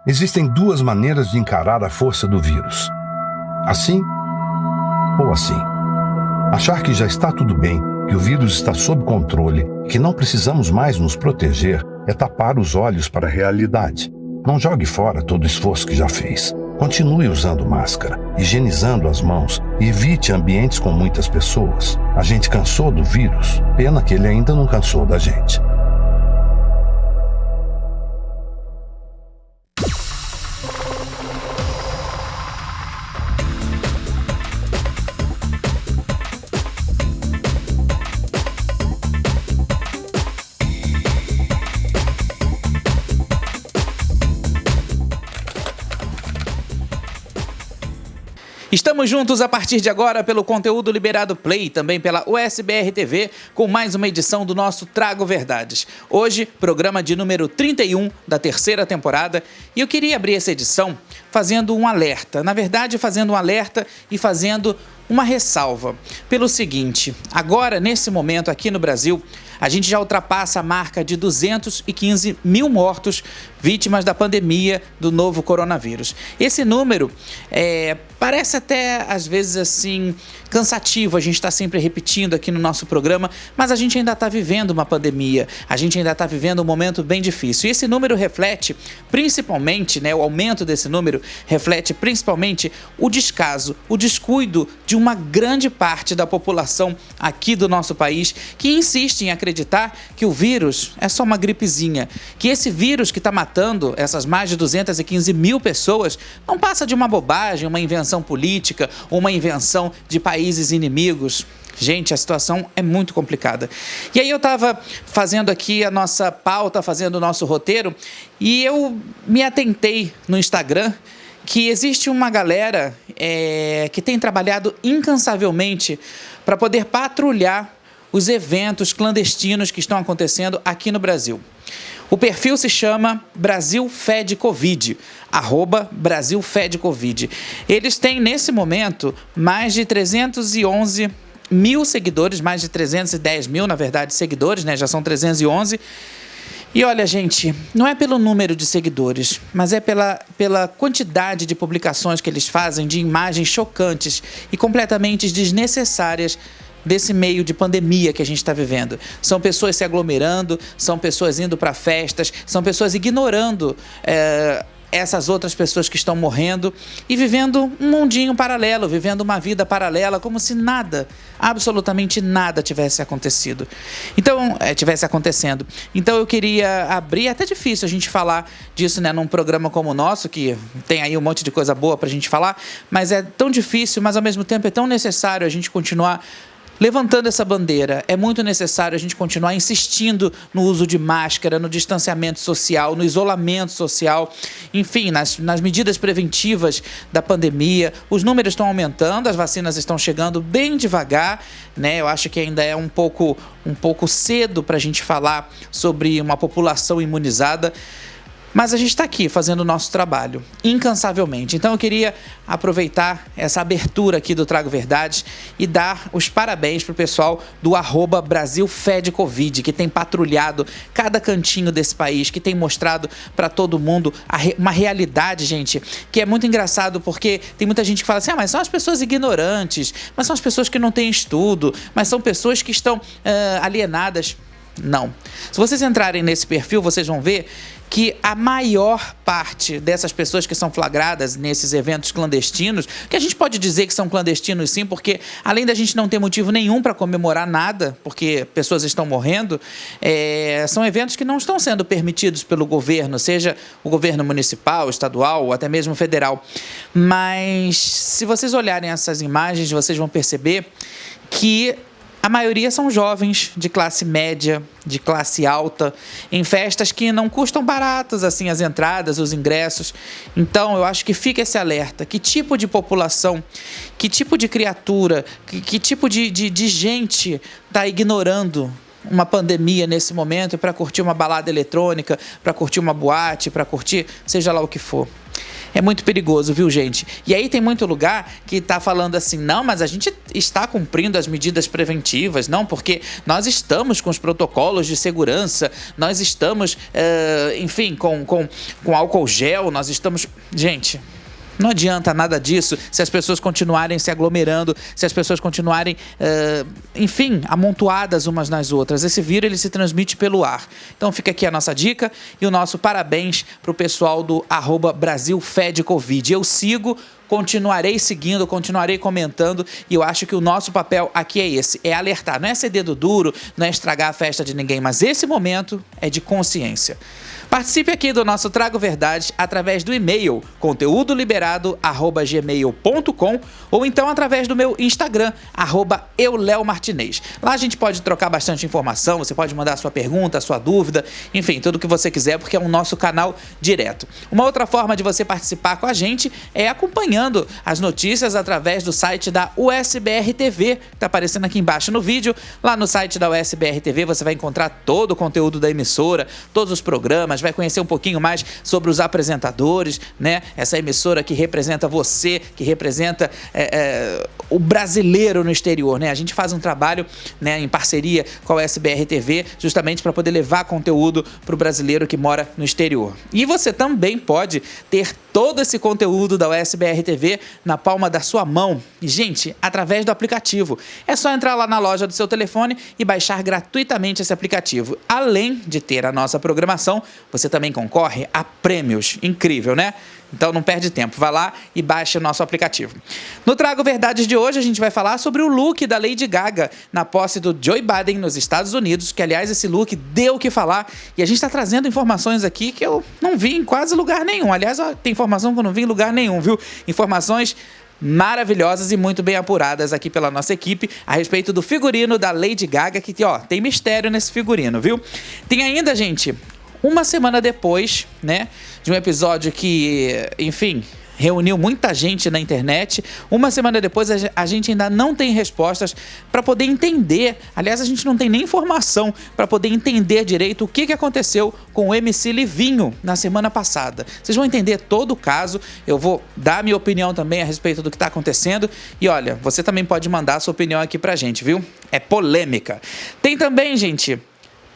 Existem duas maneiras de encarar a força do vírus. Assim ou assim. Achar que já está tudo bem, que o vírus está sob controle e que não precisamos mais nos proteger é tapar os olhos para a realidade. Não jogue fora todo o esforço que já fez. Continue usando máscara, higienizando as mãos e evite ambientes com muitas pessoas. A gente cansou do vírus, pena que ele ainda não cansou da gente. Estamos juntos a partir de agora pelo conteúdo Liberado Play, também pela USBR TV, com mais uma edição do nosso Trago Verdades. Hoje, programa de número 31 da terceira temporada, e eu queria abrir essa edição fazendo um alerta. Na verdade, fazendo um alerta e fazendo uma ressalva. Pelo seguinte, agora, nesse momento aqui no Brasil, a gente já ultrapassa a marca de 215 mil mortos vítimas da pandemia do novo coronavírus. Esse número parece até, às vezes, assim, cansativo. A gente está sempre repetindo aqui no nosso programa, mas a gente ainda está vivendo uma pandemia. A gente ainda está vivendo um momento bem difícil. E esse número reflete, principalmente, o aumento desse número, reflete principalmente o descaso, o descuido de uma grande parte da população aqui do nosso país, que insiste em acreditar que o vírus é só uma gripezinha, que esse vírus que está matando essas mais de 215 mil pessoas não passa de uma bobagem, uma invenção política, uma invenção de países inimigos. Gente, a situação é muito complicada. E aí eu estava fazendo aqui a nossa pauta, fazendo o nosso roteiro, e eu me atentei no Instagram que existe uma galera que tem trabalhado incansavelmente para poder patrulhar os eventos clandestinos que estão acontecendo aqui no Brasil. O perfil se chama Brasil Fed Covid, @BrasilFedCovid. Eles têm, nesse momento, mais de 311 mil seguidores, mais de 310 mil, na verdade, seguidores, já são 311. E olha, gente, não é pelo número de seguidores, mas é pela quantidade de publicações que eles fazem de imagens chocantes e completamente desnecessárias desse meio de pandemia que a gente está vivendo. São pessoas se aglomerando, são pessoas indo para festas, são pessoas ignorando essas outras pessoas que estão morrendo e vivendo um mundinho paralelo, vivendo uma vida paralela, como se nada, absolutamente nada tivesse acontecido. Então, tivesse acontecendo. Então eu queria abrir, é até difícil a gente falar disso, num programa como o nosso, que tem aí um monte de coisa boa pra gente falar, mas é tão difícil, mas ao mesmo tempo é tão necessário a gente continuar levantando essa bandeira. É muito necessário a gente continuar insistindo no uso de máscara, no distanciamento social, no isolamento social, enfim, nas medidas preventivas da pandemia. Os números estão aumentando, as vacinas estão chegando bem devagar, Eu acho que ainda é um pouco cedo para a gente falar sobre uma população imunizada. Mas a gente está aqui fazendo o nosso trabalho, incansavelmente. Então eu queria aproveitar essa abertura aqui do Trago Verdades e dar os parabéns para o pessoal do @BrasilFedCovid, que tem patrulhado cada cantinho desse país, que tem mostrado para todo mundo uma realidade, gente, que é muito engraçado, porque tem muita gente que fala assim, mas são as pessoas ignorantes, mas são as pessoas que não têm estudo, mas são pessoas que estão alienadas. Não. Se vocês entrarem nesse perfil, vocês vão ver que a maior parte dessas pessoas que são flagradas nesses eventos clandestinos, que a gente pode dizer que são clandestinos sim, porque além da gente não ter motivo nenhum para comemorar nada, porque pessoas estão morrendo, são eventos que não estão sendo permitidos pelo governo, seja o governo municipal, estadual ou até mesmo federal. Mas se vocês olharem essas imagens, vocês vão perceber que a maioria são jovens de classe média, de classe alta, em festas que não custam baratos assim as entradas, os ingressos. Então eu acho que fica esse alerta. Que tipo de população, que tipo de criatura, que tipo de gente está ignorando uma pandemia nesse momento para curtir uma balada eletrônica, para curtir uma boate, para curtir seja lá o que for. É muito perigoso, viu, gente? E aí tem muito lugar que tá falando assim, não, mas a gente está cumprindo as medidas preventivas, não, porque nós estamos com os protocolos de segurança, nós estamos, enfim, com álcool gel, nós estamos... Gente... Não adianta nada disso se as pessoas continuarem se aglomerando, se as pessoas continuarem, enfim, amontoadas umas nas outras. Esse vírus ele se transmite pelo ar. Então fica aqui a nossa dica e o nosso parabéns para o pessoal do @BrasilFedCovid. Eu sigo, continuarei seguindo, continuarei comentando e eu acho que o nosso papel aqui é esse, é alertar. Não é ser dedo duro, não é estragar a festa de ninguém, mas esse momento é de consciência. Participe aqui do nosso Trago Verdade através do e-mail conteudoliberado@gmail.com ou então através do meu Instagram, @euleomartinez. Lá a gente pode trocar bastante informação, você pode mandar sua pergunta, sua dúvida, enfim, tudo o que você quiser, porque é o nosso canal direto. Uma outra forma de você participar com a gente é acompanhando as notícias através do site da USBR TV, que está aparecendo aqui embaixo no vídeo. Lá no site da USBR TV você vai encontrar todo o conteúdo da emissora, todos os programas, vai conhecer um pouquinho mais sobre os apresentadores, né? Essa emissora que representa você, que representa o brasileiro no exterior, né? A gente faz um trabalho, né, em parceria com a USBR TV, justamente para poder levar conteúdo para o brasileiro que mora no exterior. E você também pode ter todo esse conteúdo da USBR TV na palma da sua mão. E, gente, através do aplicativo. É só entrar lá na loja do seu telefone e baixar gratuitamente esse aplicativo. Além de ter a nossa programação, você também concorre a prêmios. Incrível, né? Então não perde tempo, vá lá e baixe o nosso aplicativo. No Trago Verdades de hoje a gente vai falar sobre o look da Lady Gaga na posse do Joe Biden nos Estados Unidos, que aliás esse look deu o que falar e a gente está trazendo informações aqui que eu não vi em quase lugar nenhum. Aliás, tem informação que eu não vi em lugar nenhum, viu? Informações maravilhosas e muito bem apuradas aqui pela nossa equipe a respeito do figurino da Lady Gaga, que tem mistério nesse figurino, viu? Tem ainda, gente... Uma semana depois, né, de um episódio que, enfim, reuniu muita gente na internet, uma semana depois a gente ainda não tem respostas para poder entender, aliás, a gente não tem nem informação para poder entender direito o que aconteceu com o MC Livinho na semana passada. Vocês vão entender todo o caso, eu vou dar a minha opinião também a respeito do que está acontecendo e olha, você também pode mandar a sua opinião aqui pra gente, viu? É polêmica. Tem também, gente,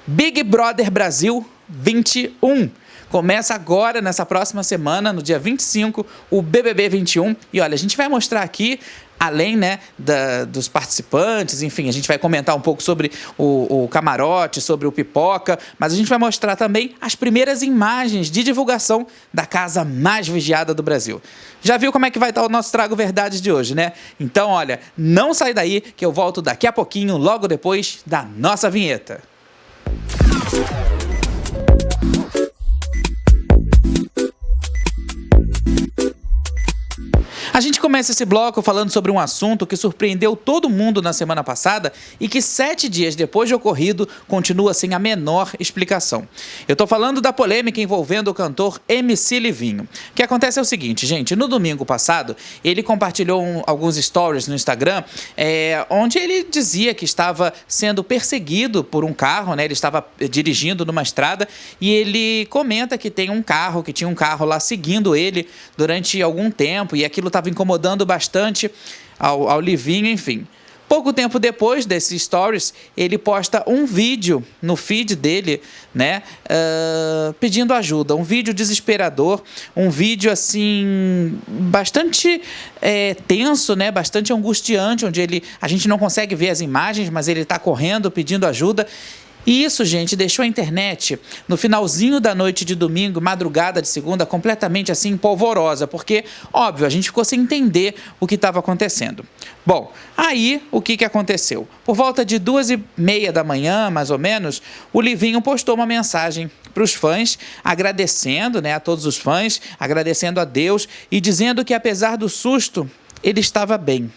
Big Brother Brasil 21. Começa agora, nessa próxima semana, no dia 25, o BBB 21. E olha, a gente vai mostrar aqui, além, né, dos participantes, enfim, a gente vai comentar um pouco sobre o camarote, sobre o pipoca, mas a gente vai mostrar também as primeiras imagens de divulgação da casa mais vigiada do Brasil. Já viu como é que vai estar o nosso Trago Verdades de hoje, né? Então, olha, não sai daí que eu volto daqui a pouquinho, logo depois da nossa vinheta. A gente começa esse bloco falando sobre um assunto que surpreendeu todo mundo na semana passada e que 7 dias depois de ocorrido continua sem a menor explicação. Eu tô falando da polêmica envolvendo o cantor MC Livinho. O que acontece é o seguinte, gente, no domingo passado ele compartilhou alguns stories no Instagram onde ele dizia que estava sendo perseguido por um carro, né? Ele estava dirigindo numa estrada e ele comenta que tinha um carro lá seguindo ele durante algum tempo e aquilo estava incomodando bastante ao Livinho, enfim. Pouco tempo depois desses stories, ele posta um vídeo no feed dele, né, pedindo ajuda, um vídeo desesperador, um vídeo assim bastante tenso, né, bastante angustiante, onde a gente não consegue ver as imagens, mas ele está correndo pedindo ajuda. E isso, gente, deixou a internet no finalzinho da noite de domingo, madrugada de segunda, completamente assim polvorosa, porque, óbvio, a gente ficou sem entender o que estava acontecendo. Bom, aí o que aconteceu? Por volta de 2h30 da manhã, mais ou menos, o Livinho postou uma mensagem para os fãs, agradecendo, né, a todos os fãs, agradecendo a Deus e dizendo que, apesar do susto, ele estava bem.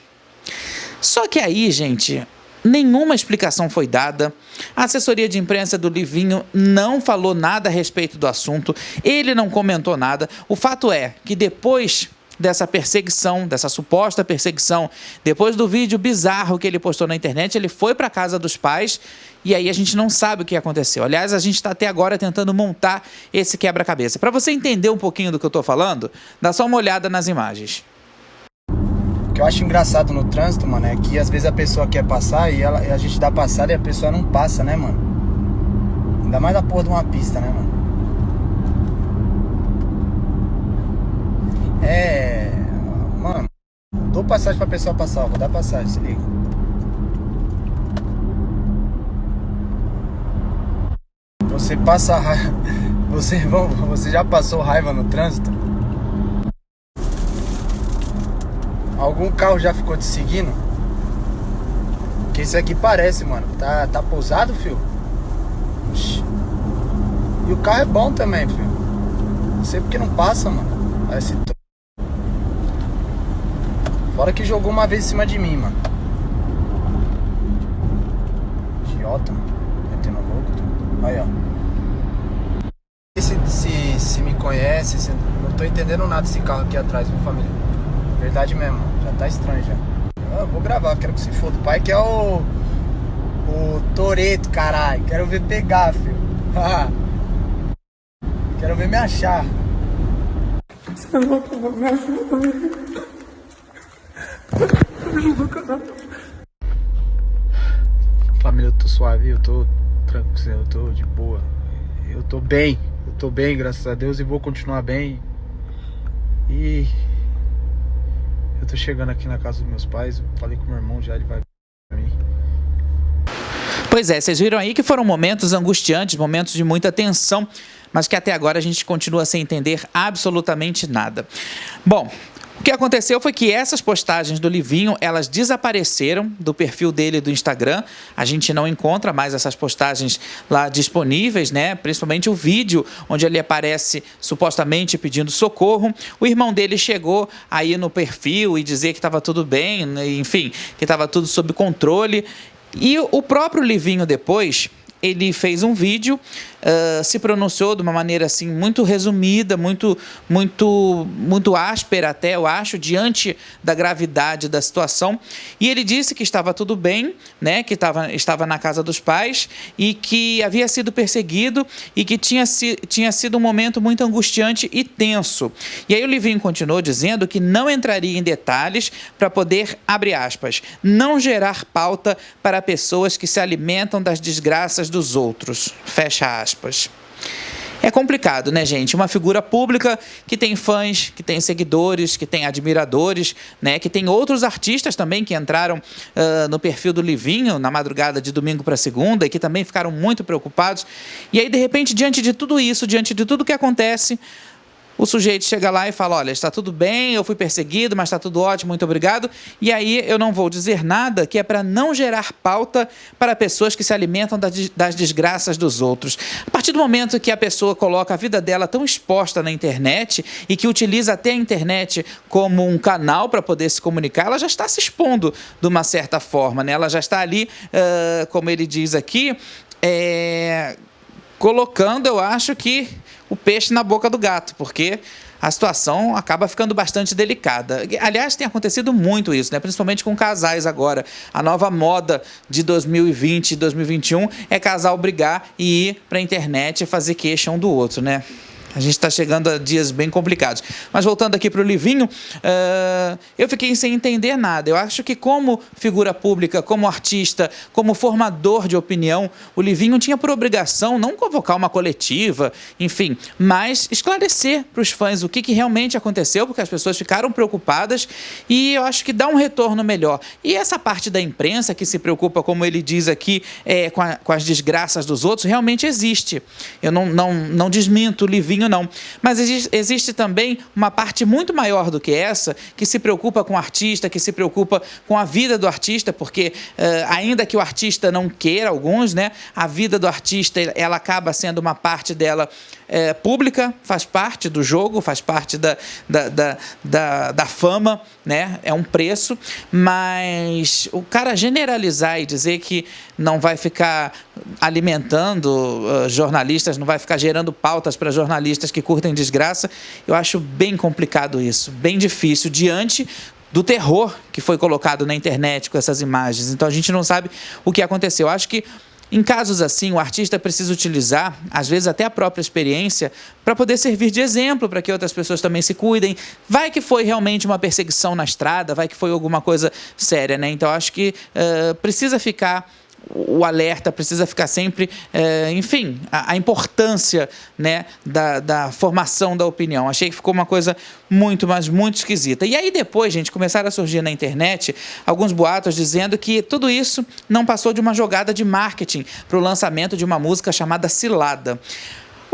Só que aí, gente... Nenhuma explicação foi dada, a assessoria de imprensa do Livinho não falou nada a respeito do assunto, ele não comentou nada. O fato é que depois dessa perseguição, dessa suposta perseguição. Depois do vídeo bizarro que ele postou na internet, ele foi para a casa dos pais e aí a gente não sabe o que aconteceu. Aliás, a gente está até agora tentando montar esse quebra-cabeça. Para você entender um pouquinho do que eu estou falando, dá só uma olhada nas imagens. O que eu acho engraçado no trânsito, mano, é que às vezes a pessoa quer passar e a gente dá passada e a pessoa não passa, né, mano? Ainda mais na porra de uma pista, né, mano? Mano, dou passagem pra pessoa passar, vou dar passagem, se liga. Você passa raiva. Você já passou raiva no trânsito? Algum carro já ficou te seguindo? Porque isso aqui parece, mano. Tá pousado, filho? Oxi. E o carro é bom também, filho. Não sei porque não passa, mano. Parece. Fora que jogou uma vez em cima de mim, mano. Idiota, mano. Metendo louco. Aí, ó. Se me conhece, não tô entendendo nada desse carro aqui atrás, viu, família? Verdade mesmo, já tá estranho já. Eu vou gravar, quero que se foda. O pai que é o Toreto, caralho. Quero ver pegar, filho. Quero ver me achar. Você não vai me ajuda. Família, eu tô suave, eu tô tranquilo, eu tô de boa. Eu tô bem, graças a Deus, e vou continuar bem. E eu tô chegando aqui na casa dos meus pais, eu falei com o meu irmão já, ele vai pra mim. Pois é, vocês viram aí que foram momentos angustiantes, momentos de muita tensão, mas que até agora a gente continua sem entender absolutamente nada. Bom, o que aconteceu foi que essas postagens do Livinho, elas desapareceram do perfil dele do Instagram. A gente não encontra mais essas postagens lá disponíveis, né? Principalmente o vídeo onde ele aparece supostamente pedindo socorro. O irmão dele chegou aí no perfil e dizer que estava tudo bem, enfim, que estava tudo sob controle. E o próprio Livinho depois, ele fez um vídeo, se pronunciou de uma maneira assim muito resumida, muito áspera até, eu acho, diante da gravidade da situação. E ele disse que estava tudo bem, né, que estava na casa dos pais e que havia sido perseguido e que tinha sido um momento muito angustiante e tenso. E aí o Livinho continuou dizendo que não entraria em detalhes para poder, abre aspas, não gerar pauta para pessoas que se alimentam das desgraças dos outros, fecha aspas. É complicado, né, gente? Uma figura pública que tem fãs, que tem seguidores, que tem admiradores, né? Que tem outros artistas também que entraram no perfil do Livinho na madrugada de domingo para segunda e que também ficaram muito preocupados. E aí, de repente, diante de tudo isso, diante de tudo que acontece, o sujeito chega lá e fala, olha, está tudo bem, eu fui perseguido, mas está tudo ótimo, muito obrigado. E aí eu não vou dizer nada, que é para não gerar pauta para pessoas que se alimentam das desgraças dos outros. A partir do momento que a pessoa coloca a vida dela tão exposta na internet e que utiliza até a internet como um canal para poder se comunicar, ela já está se expondo de uma certa forma, né? Ela já está ali, como ele diz aqui, colocando, eu acho que, o peixe na boca do gato, porque a situação acaba ficando bastante delicada. Aliás, tem acontecido muito isso, né? Principalmente com casais agora. A nova moda de 2020 e 2021 é casal brigar e ir para a internet e fazer queixa um do outro, né? A gente está chegando a dias bem complicados. Mas voltando aqui para o Livinho, eu fiquei sem entender nada. Eu acho que como figura pública, como artista, como formador de opinião, o Livinho tinha por obrigação não convocar uma coletiva, enfim, mas esclarecer para os fãs o que realmente aconteceu, porque as pessoas ficaram preocupadas e eu acho que dá um retorno melhor. E essa parte da imprensa que se preocupa, como ele diz aqui, com as desgraças dos outros, realmente existe. Eu não desminto o Livinho, não. Mas existe também uma parte muito maior do que essa, que se preocupa com o artista, que se preocupa com a vida do artista, porque ainda que o artista não queira, alguns, né, a vida do artista, ela acaba sendo uma parte dela pública, faz parte do jogo, faz parte da fama, né? É um preço, mas o cara generalizar e dizer que não vai ficar alimentando jornalistas, não vai ficar gerando pautas para jornalistas que curtem desgraça. Eu acho bem complicado isso, bem difícil, diante do terror que foi colocado na internet com essas imagens. Então a gente não sabe o que aconteceu. Eu acho que em casos assim, o artista precisa utilizar, às vezes até a própria experiência, para poder servir de exemplo para que outras pessoas também se cuidem. Vai que foi realmente uma perseguição na estrada, vai que foi alguma coisa séria, né? Então acho que precisa ficar o alerta, precisa ficar sempre, enfim, a importância, né, da formação da opinião. Achei que ficou uma coisa muito, mas muito esquisita. E aí depois, gente, começaram a surgir na internet alguns boatos dizendo que tudo isso não passou de uma jogada de marketing para o lançamento de uma música chamada Cilada.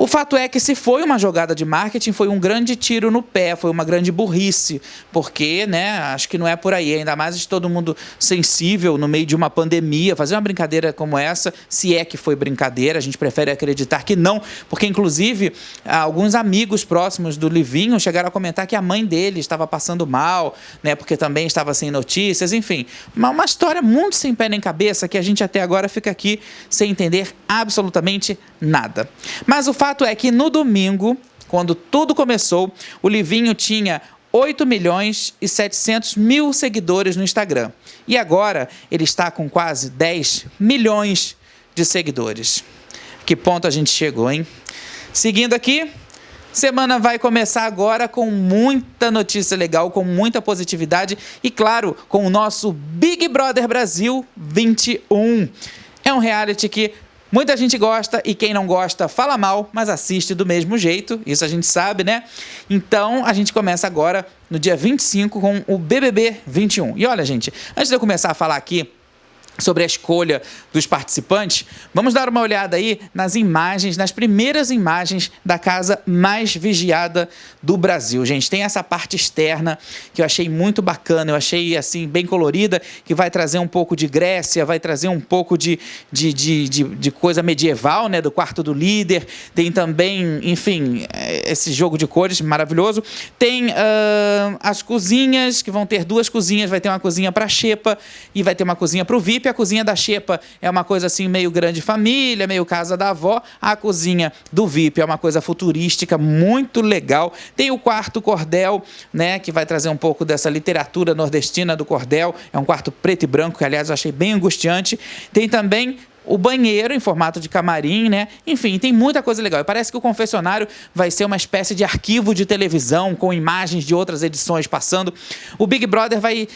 O fato é que, se foi uma jogada de marketing, foi um grande tiro no pé, foi uma grande burrice, porque, né, acho que não é por aí, ainda mais de todo mundo sensível no meio de uma pandemia, fazer uma brincadeira como essa, se é que foi brincadeira, a gente prefere acreditar que não, porque, inclusive, alguns amigos próximos do Livinho chegaram a comentar que a mãe dele estava passando mal, né, porque também estava sem notícias, enfim, uma história muito sem pé nem cabeça, que a gente até agora fica aqui sem entender absolutamente nada. Mas o fato é que no domingo, quando tudo começou, o Livinho tinha 8.700.000 seguidores no Instagram. E agora ele está com quase 10 milhões de seguidores. Que ponto a gente chegou, hein? Seguindo aqui, semana vai começar agora com muita notícia legal, com muita positividade e, claro, com o nosso Big Brother Brasil 21. É um reality que muita gente gosta e quem não gosta fala mal, mas assiste do mesmo jeito, isso a gente sabe, né? Então, a gente começa agora no dia 25 com o BBB 21. E olha, gente, antes de eu começar a falar aqui sobre a escolha dos participantes, vamos dar uma olhada aí nas imagens, nas primeiras imagens da casa mais vigiada do Brasil. Gente, tem essa parte externa que eu achei muito bacana, eu achei assim bem colorida, que vai trazer um pouco de Grécia, vai trazer um pouco de coisa medieval, né, do quarto do líder. Tem também, enfim, esse jogo de cores maravilhoso. Tem as cozinhas, que vão ter duas cozinhas, vai ter uma cozinha para a Xepa e vai ter uma cozinha para o VIP. A cozinha da Xepa é uma coisa assim meio grande família, meio casa da avó. A cozinha do VIP é uma coisa futurística, muito legal. Tem o quarto cordel, né, que vai trazer um pouco dessa literatura nordestina do cordel. É um quarto preto e branco, que aliás eu achei bem angustiante. Tem também o banheiro em formato de camarim, né? Enfim, tem muita coisa legal. E parece que o confessionário vai ser uma espécie de arquivo de televisão com imagens de outras edições passando. O Big Brother vai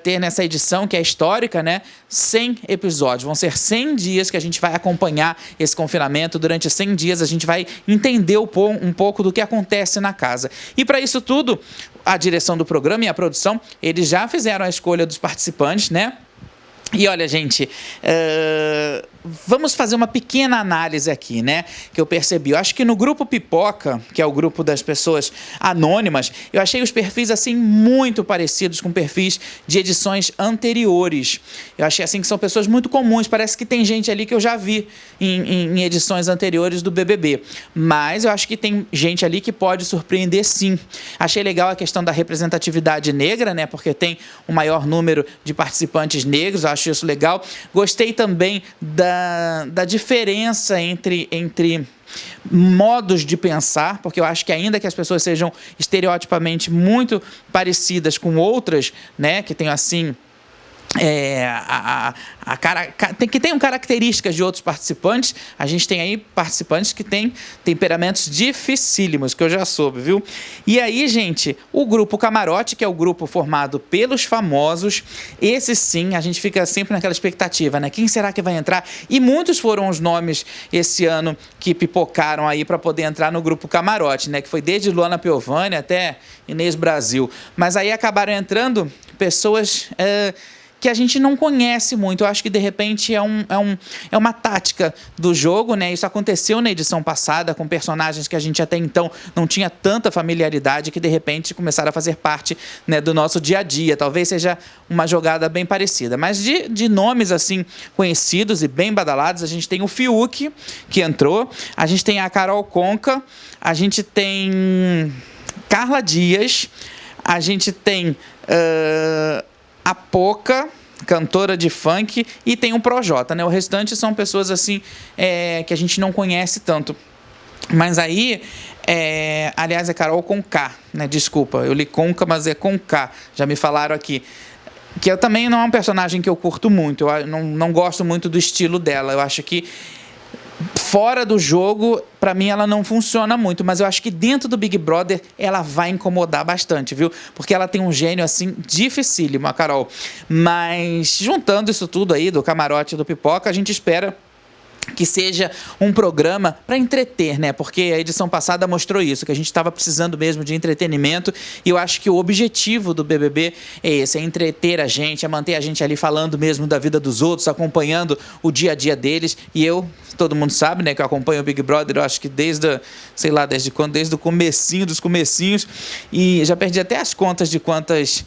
ter nessa edição, que é histórica, né, 100 episódios. Vão ser 100 dias que a gente vai acompanhar esse confinamento. Durante 100 dias a gente vai entender um pouco do que acontece na casa. E para isso tudo, a direção do programa e a produção, eles já fizeram a escolha dos participantes, né? E olha, gente, vamos fazer uma pequena análise aqui, né, que eu percebi. Eu acho que no grupo Pipoca, que é o grupo das pessoas anônimas, eu achei os perfis, assim, muito parecidos com perfis de edições anteriores. Eu achei, assim, que são pessoas muito comuns. Parece que tem gente ali que eu já vi em edições anteriores do BBB. Mas eu acho que tem gente ali que pode surpreender, sim. Achei legal a questão da representatividade negra, né, porque tem o maior número de participantes negros. Eu acho isso legal. Gostei também da diferença entre modos de pensar, porque eu acho que ainda que as pessoas sejam estereotipamente muito parecidas com outras, né, que tem assim que tenham características de outros participantes, a gente tem aí participantes que têm temperamentos dificílimos, que eu já soube, viu? E aí, gente, o grupo Camarote, que é o grupo formado pelos famosos, esse sim, a gente fica sempre naquela expectativa, né? Quem será que vai entrar? E muitos foram os nomes esse ano que pipocaram aí para poder entrar no grupo Camarote, né? Que foi desde Luana Piovani até Inês Brasil. Mas aí acabaram entrando pessoas que a gente não conhece muito. Eu acho que, de repente, é uma tática do jogo, né? Isso aconteceu na edição passada com personagens que a gente até então não tinha tanta familiaridade, que, de repente, começaram a fazer parte, né, do nosso dia a dia. Talvez seja uma jogada bem parecida. Mas de nomes, assim, conhecidos e bem badalados, a gente tem o Fiuk, que entrou. A gente tem a Carol Conká. A gente tem Carla Dias. A gente tem a Poca, cantora de funk, e tem um Projota, né? O restante são pessoas assim que a gente não conhece tanto. Mas aí, aliás, é Carol com K, né? Desculpa, eu li Conca, mas é com K. Já me falaram aqui. Que eu também não é um personagem que eu curto muito. Eu não gosto muito do estilo dela. Eu acho que fora do jogo, pra mim ela não funciona muito, mas eu acho que dentro do Big Brother ela vai incomodar bastante, viu? Porque ela tem um gênio assim dificílimo, a Carol. Mas juntando isso tudo aí do camarote do Pipoca, a gente espera que seja um programa para entreter, né? Porque a edição passada mostrou isso, que a gente estava precisando mesmo de entretenimento, e eu acho que o objetivo do BBB é esse, é entreter a gente, é manter a gente ali falando mesmo da vida dos outros, acompanhando o dia a dia deles. E todo mundo sabe, né, que eu acompanho o Big Brother, eu acho que desde o comecinho dos comecinhos, e já perdi até as contas de quantas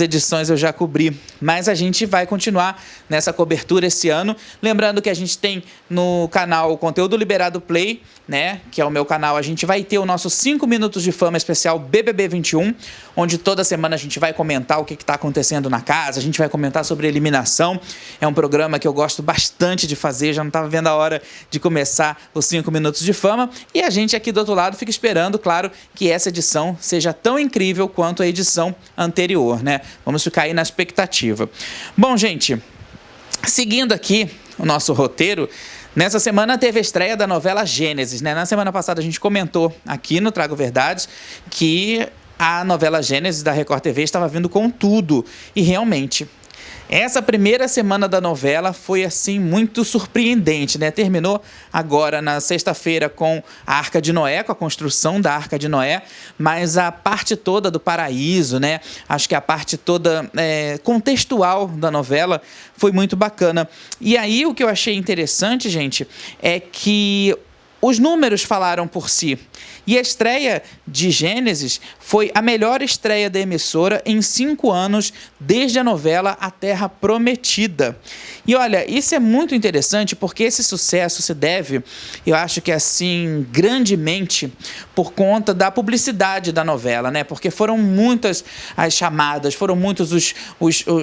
edições eu já cobri, mas a gente vai continuar nessa cobertura esse ano. Lembrando que a gente tem no canal o Conteúdo Liberado Play, né, que é o meu canal, a gente vai ter o nosso 5 minutos de fama especial BBB 21, onde toda semana a gente vai comentar o que está acontecendo na casa, a gente vai comentar sobre eliminação. É um programa que eu gosto bastante de fazer, já não estava vendo a hora de começar os 5 minutos de fama, e a gente aqui do outro lado fica esperando, claro, que essa edição seja tão incrível quanto a edição anterior, né? Vamos ficar aí na expectativa. Bom, gente, seguindo aqui o nosso roteiro, nessa semana teve a estreia da novela Gênesis, né? Na semana passada a gente comentou aqui no Trago Verdades que a novela Gênesis da Record TV estava vindo com tudo, e realmente essa primeira semana da novela foi assim muito surpreendente, né? Terminou agora na sexta-feira com a Arca de Noé, com a construção da Arca de Noé, mas a parte toda do paraíso, né? Acho que a parte toda contextual da novela foi muito bacana. E aí o que eu achei interessante, gente, é que os números falaram por si. E a estreia de Gênesis foi a melhor estreia da emissora em 5 anos, desde a novela A Terra Prometida. E olha, isso é muito interessante porque esse sucesso se deve, eu acho que assim, grandemente por conta da publicidade da novela, né? Porque foram muitas as chamadas, foram muitas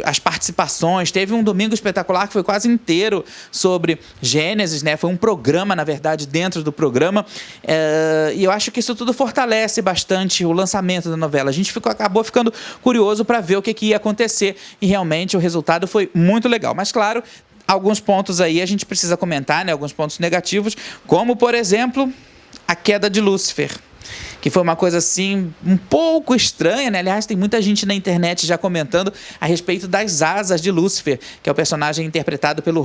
as participações. Teve um Domingo Espetacular que foi quase inteiro sobre Gênesis, né? Foi um programa, na verdade, dentro do programa. E eu acho que isso tudo fortalece bastante o lançamento da novela. A gente acabou ficando curioso para ver o que ia acontecer, e realmente o resultado foi muito legal. Mas claro, alguns pontos aí a gente precisa comentar, né? Alguns pontos negativos, como por exemplo a queda de Lúcifer, que foi uma coisa assim um pouco estranha, né? Aliás, tem muita gente na internet já comentando a respeito das asas de Lúcifer, que é o personagem interpretado pelo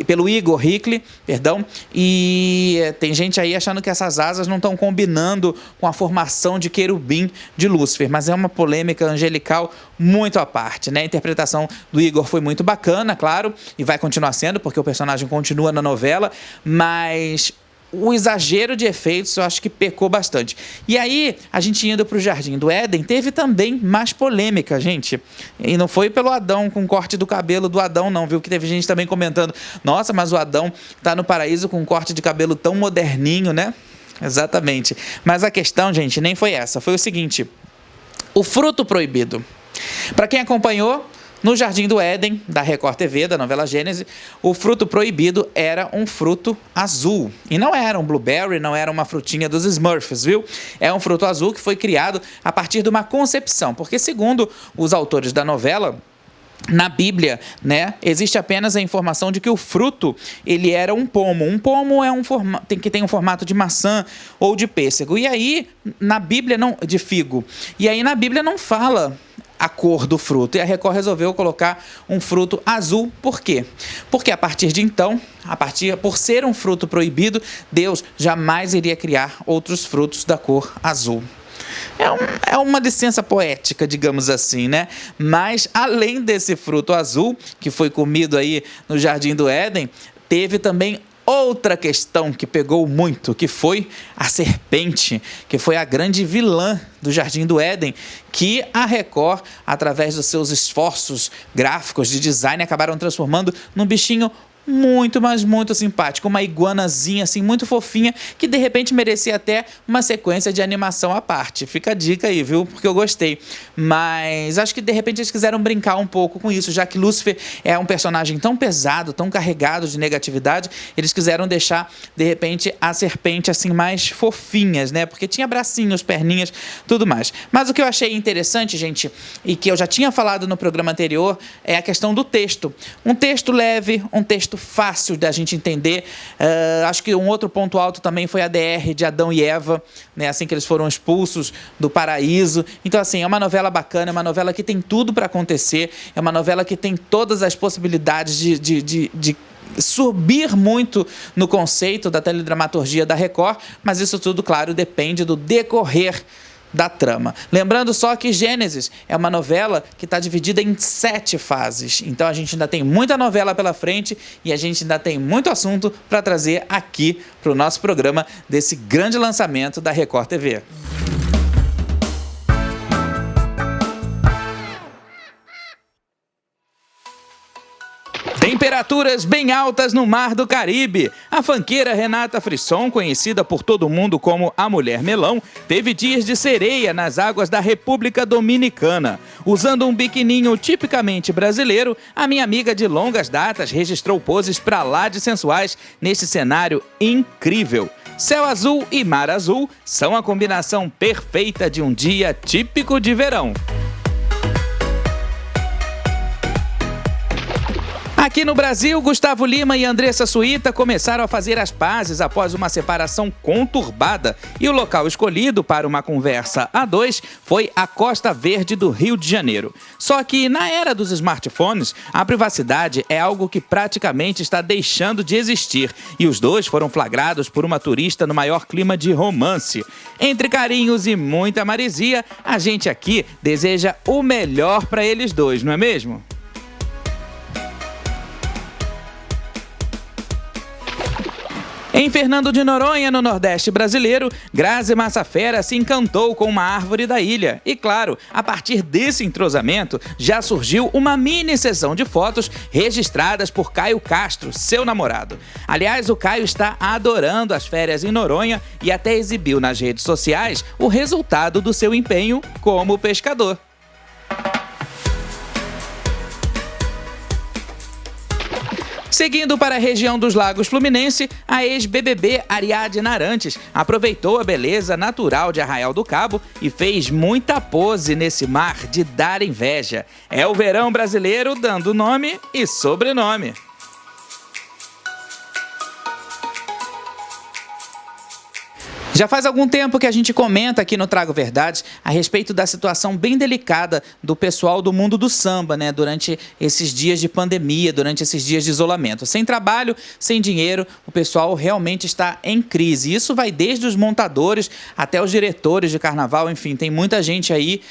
pelo Igor Hickley, perdão, e tem gente aí achando que essas asas não estão combinando com a formação de querubim de Lúcifer, mas é uma polêmica angelical muito à parte, né? A interpretação do Igor foi muito bacana, claro, e vai continuar sendo, porque o personagem continua na novela, mas o exagero de efeitos eu acho que pecou bastante. E aí, a gente indo para o Jardim do Éden, teve também mais polêmica, gente. E não foi pelo Adão, com o corte do cabelo do Adão, não, viu? Que teve gente também comentando, nossa, mas o Adão tá no paraíso com um corte de cabelo tão moderninho, né? Exatamente. Mas a questão, gente, nem foi essa. Foi o seguinte, o fruto proibido. Para quem acompanhou, no Jardim do Éden, da Record TV, da novela Gênesis, o fruto proibido era um fruto azul. E não era um blueberry, não era uma frutinha dos Smurfs, viu? É um fruto azul que foi criado a partir de uma concepção. Porque, segundo os autores da novela, na Bíblia, né, existe apenas a informação de que o fruto, ele era um pomo. Um pomo é tem um formato de maçã ou de pêssego. E aí, na Bíblia, de figo. E aí, na Bíblia, não fala a cor do fruto. E a Record resolveu colocar um fruto azul. Por quê? Porque a partir de então, por ser um fruto proibido, Deus jamais iria criar outros frutos da cor azul. É uma licença poética, digamos assim, né? Mas, além desse fruto azul, que foi comido aí no Jardim do Éden, teve também outra questão que pegou muito, que foi a serpente, que foi a grande vilã do Jardim do Éden, que a Record, através dos seus esforços gráficos de design, acabaram transformando num bichinho muito, mas muito simpática. Uma iguanazinha, assim, muito fofinha, que de repente merecia até uma sequência de animação à parte. Fica a dica aí, viu? Porque eu gostei. Mas acho que de repente eles quiseram brincar um pouco com isso, já que Lúcifer é um personagem tão pesado, tão carregado de negatividade, eles quiseram deixar, de repente, a serpente, assim, mais fofinhas, né? Porque tinha bracinhos, perninhas, tudo mais. Mas o que eu achei interessante, gente, e que eu já tinha falado no programa anterior, é a questão do texto. Um texto leve, um texto fácil da gente entender. Acho que um outro ponto alto também foi a DR de Adão e Eva, né, assim que eles foram expulsos do paraíso. Então, assim, é uma novela bacana, é uma novela que tem tudo para acontecer, é uma novela que tem todas as possibilidades de subir muito no conceito da teledramaturgia da Record, mas isso tudo, claro, depende do decorrer da trama. Lembrando só que Gênesis é uma novela que está dividida em 7 fases. Então a gente ainda tem muita novela pela frente e a gente ainda tem muito assunto para trazer aqui para o nosso programa desse grande lançamento da Record TV. Temperaturas bem altas no Mar do Caribe. A funkeira Renata Frisson, conhecida por todo mundo como a Mulher Melão, teve dias de sereia nas águas da República Dominicana. Usando um biquininho tipicamente brasileiro, a minha amiga de longas datas registrou poses pra lá de sensuais nesse cenário incrível. Céu azul e mar azul são a combinação perfeita de um dia típico de verão. Aqui no Brasil, Gustavo Lima e Andressa Suíta começaram a fazer as pazes após uma separação conturbada e o local escolhido para uma conversa a dois foi a Costa Verde do Rio de Janeiro. Só que na era dos smartphones, a privacidade é algo que praticamente está deixando de existir e os dois foram flagrados por uma turista no maior clima de romance. Entre carinhos e muita maresia, a gente aqui deseja o melhor para eles dois, não é mesmo? Em Fernando de Noronha, no Nordeste brasileiro, Grazi Massafera se encantou com uma árvore da ilha. E claro, a partir desse entrosamento, já surgiu uma mini sessão de fotos registradas por Caio Castro, seu namorado. Aliás, o Caio está adorando as férias em Noronha e até exibiu nas redes sociais o resultado do seu empenho como pescador. Seguindo para a região dos Lagos Fluminense, a ex-BBB Ariadna Arantes aproveitou a beleza natural de Arraial do Cabo e fez muita pose nesse mar de dar inveja. É o verão brasileiro dando nome e sobrenome. Já faz algum tempo que a gente comenta aqui no Trago Verdades a respeito da situação bem delicada do pessoal do mundo do samba, né? Durante esses dias de pandemia, durante esses dias de isolamento. Sem trabalho, sem dinheiro, o pessoal realmente está em crise. Isso vai desde os montadores até os diretores de carnaval, enfim, tem muita gente aí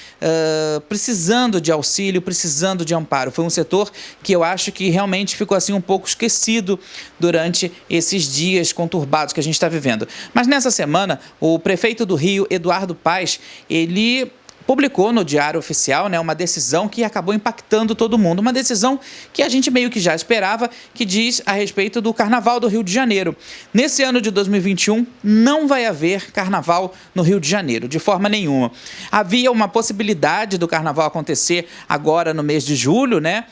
precisando de auxílio, precisando de amparo. Foi um setor que eu acho que realmente ficou assim um pouco esquecido durante esses dias conturbados que a gente está vivendo. Mas nessa semana, o prefeito do Rio, Eduardo Paes, ele publicou no Diário Oficial, né, uma decisão que acabou impactando todo mundo. Uma decisão que a gente meio que já esperava, que diz a respeito do Carnaval do Rio de Janeiro. Nesse ano de 2021, não vai haver Carnaval no Rio de Janeiro, de forma nenhuma. Havia uma possibilidade do Carnaval acontecer agora no mês de julho, né?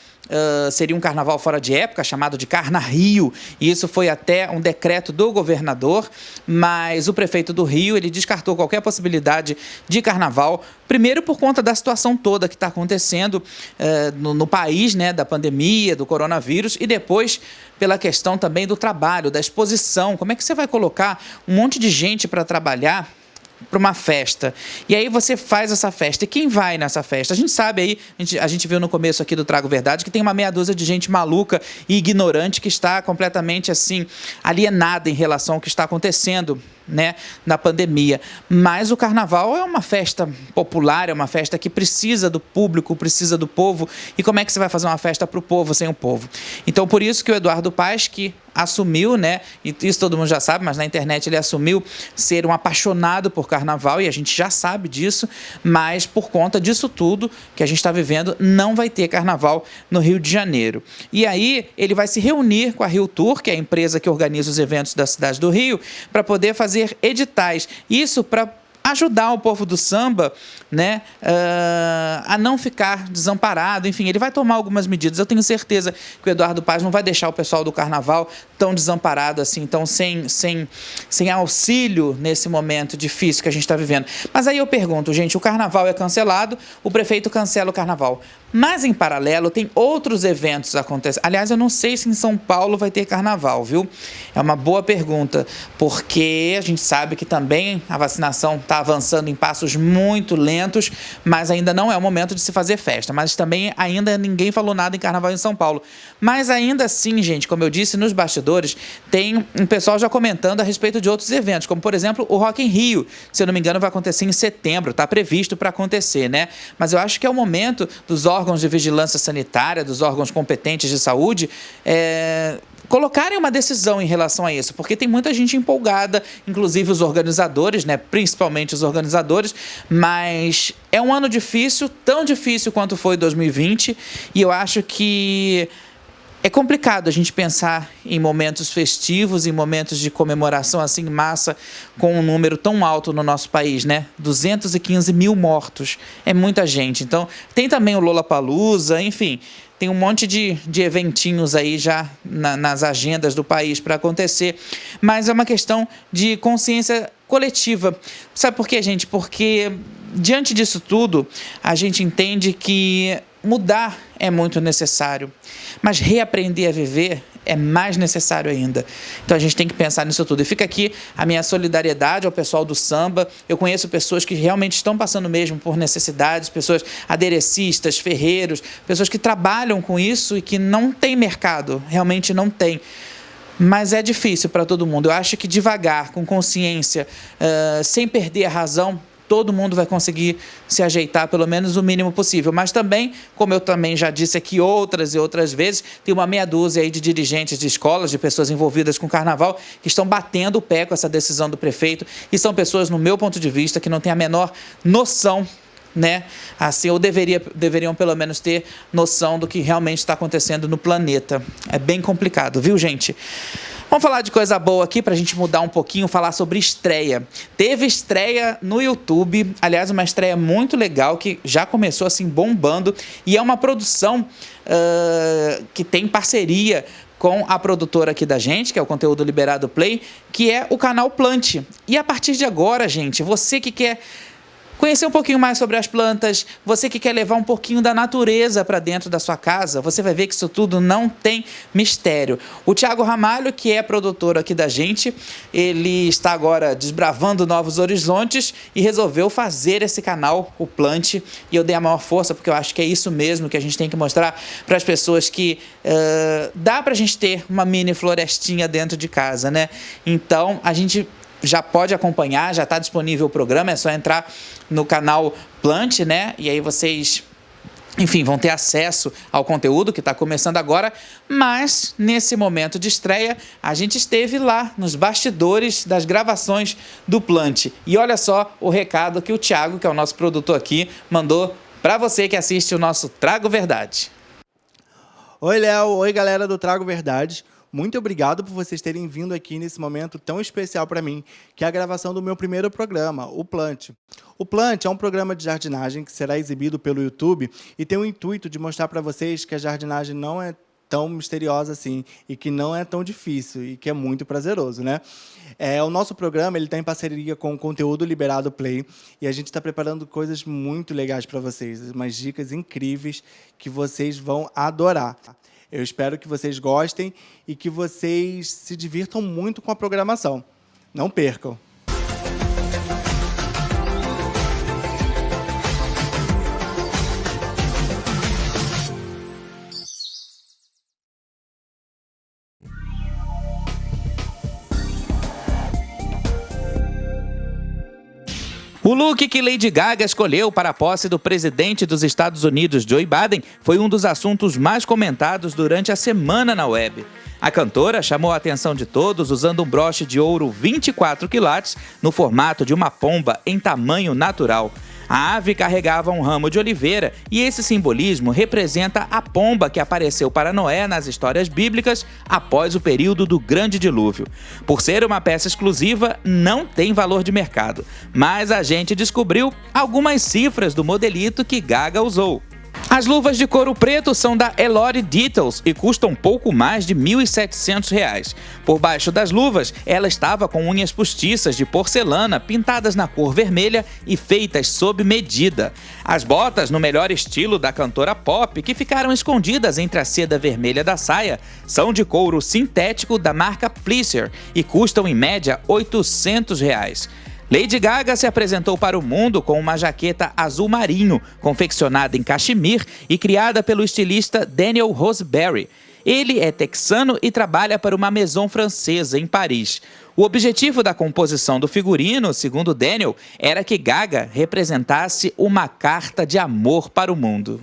Seria um carnaval fora de época, chamado de Carna Rio, e isso foi até um decreto do governador, mas o prefeito do Rio, ele descartou qualquer possibilidade de carnaval, primeiro por conta da situação toda que está acontecendo no país, né, da pandemia, do coronavírus, e depois pela questão também do trabalho, da exposição. Como é que você vai colocar um monte de gente para trabalhar para uma festa? E aí você faz essa festa. E quem vai nessa festa? A gente sabe aí, a gente viu no começo aqui do Trago Verdade, que tem uma meia dúzia de gente maluca e ignorante que está completamente assim alienada em relação ao que está acontecendo né, na pandemia. Mas o carnaval é uma festa popular, é uma festa que precisa do público, precisa do povo. E como é que você vai fazer uma festa para o povo sem o povo? Então, por isso que o Eduardo Paes, que assumiu, né, e isso todo mundo já sabe, mas na internet ele assumiu ser um apaixonado por carnaval, e a gente já sabe disso, mas por conta disso tudo que a gente está vivendo, não vai ter carnaval no Rio de Janeiro. E aí ele vai se reunir com a Rio Tour, que é a empresa que organiza os eventos da cidade do Rio, para poder fazer editais. Isso para ajudar o povo do samba, né, a não ficar desamparado. Enfim, ele vai tomar algumas medidas. Eu tenho certeza que o Eduardo Paes não vai deixar o pessoal do carnaval tão desamparado assim, tão sem auxílio nesse momento difícil que a gente está vivendo. Mas aí eu pergunto, gente, o carnaval é cancelado, o prefeito cancela o carnaval. Mas, em paralelo, tem outros eventos acontecendo. Aliás, eu não sei se em São Paulo vai ter carnaval, viu? É uma boa pergunta, porque a gente sabe que também a vacinação está avançando em passos muito lentos, mas ainda não é o momento de se fazer festa. Mas também ainda ninguém falou nada em carnaval em São Paulo. Mas ainda assim, gente, como eu disse, nos bastidores, tem um pessoal já comentando a respeito de outros eventos, como, por exemplo, o Rock in Rio. Se eu não me engano, vai acontecer em setembro, está previsto para acontecer, né? Mas eu acho que é o momento dos órgãos de vigilância sanitária, dos órgãos competentes de saúde, colocarem uma decisão em relação a isso, porque tem muita gente empolgada, inclusive os organizadores, né, principalmente os organizadores, mas é um ano difícil, tão difícil quanto foi 2020, e eu acho que é complicado a gente pensar em momentos festivos, em momentos de comemoração assim em massa, com um número tão alto no nosso país, né? 215 mil mortos. É muita gente. Então, tem também o Lollapalooza, enfim, tem um monte de eventinhos aí já nas agendas do país para acontecer. Mas é uma questão de consciência coletiva. Sabe por quê, gente? Porque, diante disso tudo, a gente entende que mudar é muito necessário, mas reaprender a viver é mais necessário ainda. Então a gente tem que pensar nisso tudo. E fica aqui a minha solidariedade ao pessoal do samba. Eu conheço pessoas que realmente estão passando mesmo por necessidades, pessoas aderecistas, ferreiros, pessoas que trabalham com isso e que não tem mercado, realmente não tem. Mas é difícil para todo mundo. Eu acho que devagar, com consciência, sem perder a razão, todo mundo vai conseguir se ajeitar, pelo menos o mínimo possível. Mas também, como eu também já disse aqui outras e outras vezes, tem uma meia dúzia aí de dirigentes de escolas, de pessoas envolvidas com carnaval, que estão batendo o pé com essa decisão do prefeito, e são pessoas, no meu ponto de vista, que não têm a menor noção, né? Assim, ou deveriam pelo menos ter noção do que realmente está acontecendo no planeta. É bem complicado, viu, gente? Vamos falar de coisa boa aqui para a gente mudar um pouquinho, falar sobre estreia. Teve estreia no YouTube, aliás, uma estreia muito legal que já começou assim bombando, e é uma produção que tem parceria com a produtora aqui da gente, que é o Conteúdo Liberado Play, que é o canal Plant. E a partir de agora, gente, você que quer conhecer um pouquinho mais sobre as plantas, você que quer levar um pouquinho da natureza para dentro da sua casa, você vai ver que isso tudo não tem mistério. O Thiago Ramalho, que é produtor aqui da gente, ele está agora desbravando novos horizontes e resolveu fazer esse canal, o Plant, e eu dei a maior força porque eu acho que é isso mesmo que a gente tem que mostrar para as pessoas, que dá para a gente ter uma mini florestinha dentro de casa, né? Então, a gente já pode acompanhar, já está disponível o programa, é só entrar no canal Plant, né? E aí vocês, enfim, vão ter acesso ao conteúdo que está começando agora. Mas, nesse momento de estreia, a gente esteve lá nos bastidores das gravações do Plant. E olha só o recado que o Thiago, que é o nosso produtor aqui, mandou para você que assiste o nosso Trago Verdade. Oi, Léo. Oi, galera do Trago Verdade. Muito obrigado por vocês terem vindo aqui nesse momento tão especial para mim, que é a gravação do meu primeiro programa, o Plant. O Plant é um programa de jardinagem que será exibido pelo YouTube e tem o intuito de mostrar para vocês que a jardinagem não é tão misteriosa assim e que não é tão difícil e que é muito prazeroso, né? O nosso programa ele está em parceria com o Conteúdo Liberado Play e a gente está preparando coisas muito legais para vocês, umas dicas incríveis que vocês vão adorar. Eu espero que vocês gostem e que vocês se divirtam muito com a programação. Não percam! O look que Lady Gaga escolheu para a posse do presidente dos Estados Unidos, Joe Biden, foi um dos assuntos mais comentados durante a semana na web. A cantora chamou a atenção de todos usando um broche de ouro 24 quilates no formato de uma pomba em tamanho natural. A ave carregava um ramo de oliveira e esse simbolismo representa a pomba que apareceu para Noé nas histórias bíblicas após o período do Grande Dilúvio. Por ser uma peça exclusiva, não tem valor de mercado, mas a gente descobriu algumas cifras do modelito que Gaga usou. As luvas de couro preto são da Elore Details e custam pouco mais de R$ 1.700. Por baixo das luvas, ela estava com unhas postiças de porcelana pintadas na cor vermelha e feitas sob medida. As botas, no melhor estilo da cantora pop, que ficaram escondidas entre a seda vermelha da saia, são de couro sintético da marca Pleaser e custam em média R$ 800. Lady Gaga se apresentou para o mundo com uma jaqueta azul marinho, confeccionada em cachemir e criada pelo estilista Daniel Roseberry. Ele é texano e trabalha para uma maison francesa em Paris. O objetivo da composição do figurino, segundo Daniel, era que Gaga representasse uma carta de amor para o mundo.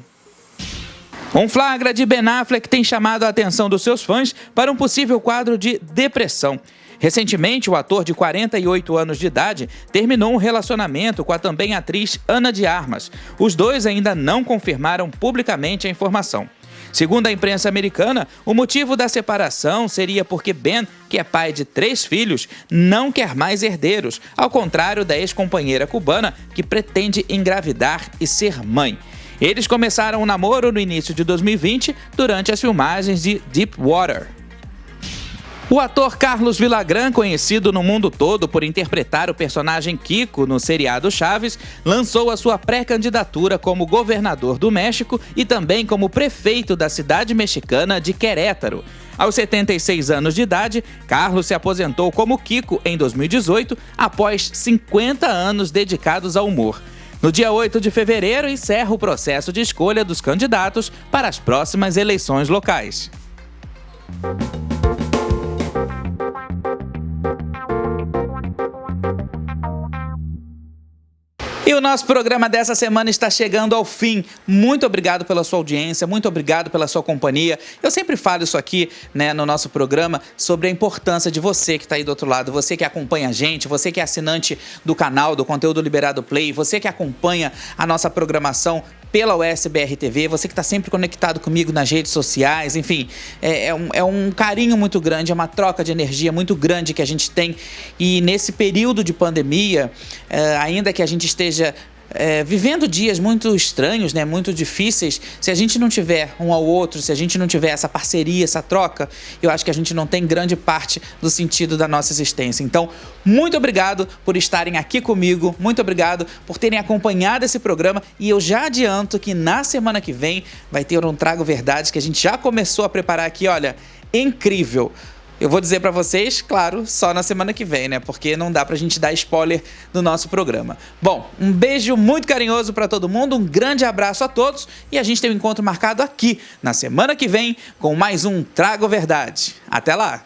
Um flagra de Ben Affleck tem chamado a atenção dos seus fãs para um possível quadro de depressão. Recentemente, o ator de 48 anos de idade terminou um relacionamento com a também atriz Ana de Armas. Os dois ainda não confirmaram publicamente a informação. Segundo a imprensa americana, o motivo da separação seria porque Ben, que é pai de 3 filhos, não quer mais herdeiros, ao contrário da ex-companheira cubana, que pretende engravidar e ser mãe. Eles começaram o namoro no início de 2020, durante as filmagens de Deep Water. O ator Carlos Villagrán, conhecido no mundo todo por interpretar o personagem Kiko no seriado Chaves, lançou a sua pré-candidatura como governador do México e também como prefeito da cidade mexicana de Querétaro. Aos 76 anos de idade, Carlos se aposentou como Kiko em 2018, após 50 anos dedicados ao humor. No dia 8 de fevereiro, encerra o processo de escolha dos candidatos para as próximas eleições locais. E o nosso programa dessa semana está chegando ao fim. Muito obrigado pela sua audiência, muito obrigado pela sua companhia. Eu sempre falo isso aqui, no nosso programa, sobre a importância de você que está aí do outro lado, você que acompanha a gente, você que é assinante do canal, do Conteúdo Liberado Play, você que acompanha a nossa programação pela USBR TV, você que está sempre conectado comigo nas redes sociais, enfim, é um carinho muito grande, é uma troca de energia muito grande que a gente tem. E nesse período de pandemia, ainda que a gente esteja vivendo dias muito estranhos, muito difíceis, se a gente não tiver um ao outro, se a gente não tiver essa parceria, essa troca, eu acho que a gente não tem grande parte do sentido da nossa existência. Então, muito obrigado por estarem aqui comigo, muito obrigado por terem acompanhado esse programa e eu já adianto que na semana que vem vai ter um Trago Verdades que a gente já começou a preparar aqui, olha, incrível. Eu vou dizer pra vocês, claro, só na semana que vem, porque não dá pra gente dar spoiler do nosso programa. Bom, um beijo muito carinhoso pra todo mundo, um grande abraço a todos e a gente tem um encontro marcado aqui na semana que vem com mais um Trago Verdade. Até lá!